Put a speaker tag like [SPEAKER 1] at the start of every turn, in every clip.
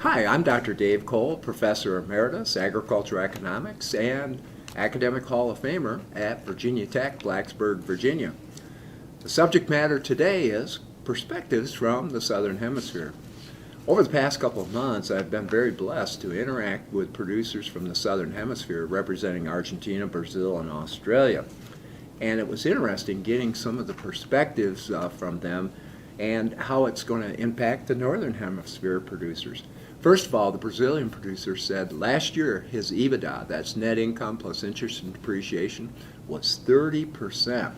[SPEAKER 1] Hi, I'm Dr. Dave Kohl, Professor Emeritus, Agricultural Economics, and Academic Hall of Famer at Virginia Tech, Blacksburg, Virginia. The subject matter today is perspectives from the Southern Hemisphere. Over the past couple of months, I've been very blessed to interact with producers from the Southern Hemisphere representing Argentina, Brazil, and Australia. And it was interesting getting some of the perspectives from them and how it's going to impact the Northern Hemisphere producers. First of all, the Brazilian producer said last year his EBITDA, that's net income plus interest and depreciation, was 30%.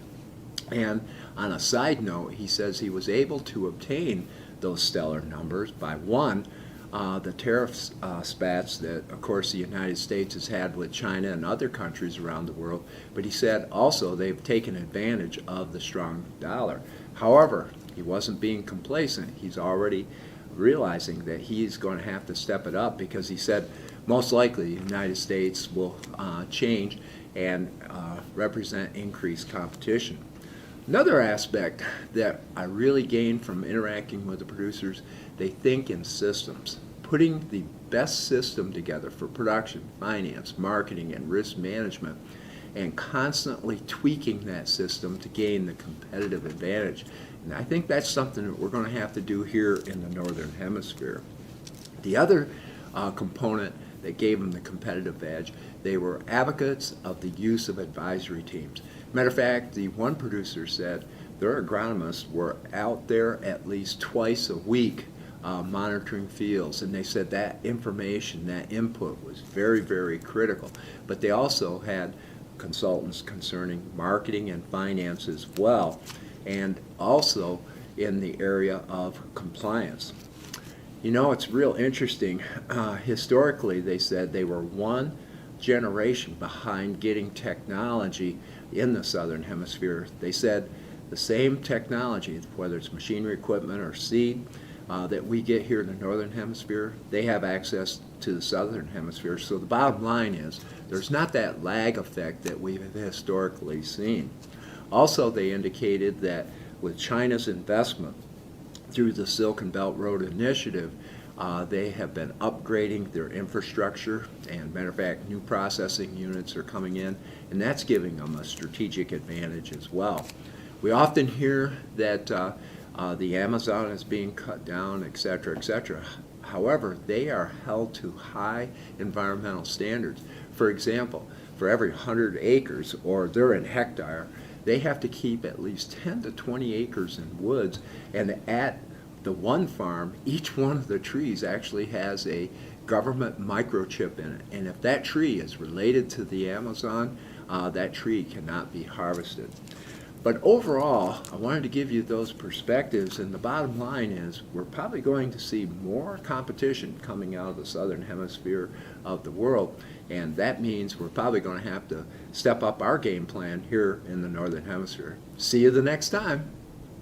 [SPEAKER 1] And on a side note, he says he was able to obtain those stellar numbers by one, the tariff spats that, of course, the United States has had with China and other countries around the world. But he said also they've taken advantage of the strong dollar. However, he wasn't being complacent. He's already realizing that he's going to have to step it up because he said most likely the United States will change and represent increased competition. Another aspect that I really gained from interacting with the producers, they think in systems. Putting the best system together for production, finance, marketing, and risk management, and constantly tweaking that system to gain the competitive advantage. And I think that's something that we're going to have to do here in the Northern Hemisphere. The other component that gave them the competitive edge, they were advocates of the use of advisory teams. Matter of fact, the one producer said their agronomists were out there at least twice a week monitoring fields, and they said that information, that input was very, very critical. But they also had consultants concerning marketing and finance as well, and also in the area of compliance. You know, it's real interesting. Historically, they said they were one generation behind getting technology in the Southern Hemisphere. They said the same technology, whether it's machinery, equipment, or seed, that we get here in the Northern Hemisphere, they have access to the Southern Hemisphere. So the bottom line is there's not that lag effect that we've historically seen. Also, they indicated that with China's investment through the Silk and Belt Road Initiative, they have been upgrading their infrastructure, and matter of fact, new processing units are coming in, and that's giving them a strategic advantage as well. We often hear that the Amazon is being cut down, etc., etc. However, they are held to high environmental standards. For example, for every 100 acres, or they're in hectare, they have to keep at least 10 to 20 acres in woods, and at the one farm, each one of the trees actually has a government microchip in it, and if that tree is related to the Amazon, that tree cannot be harvested. But overall, I wanted to give you those perspectives, and the bottom line is we're probably going to see more competition coming out of the Southern Hemisphere of the world, and that means we're probably going to have to step up our game plan here in the Northern Hemisphere. See you the next time.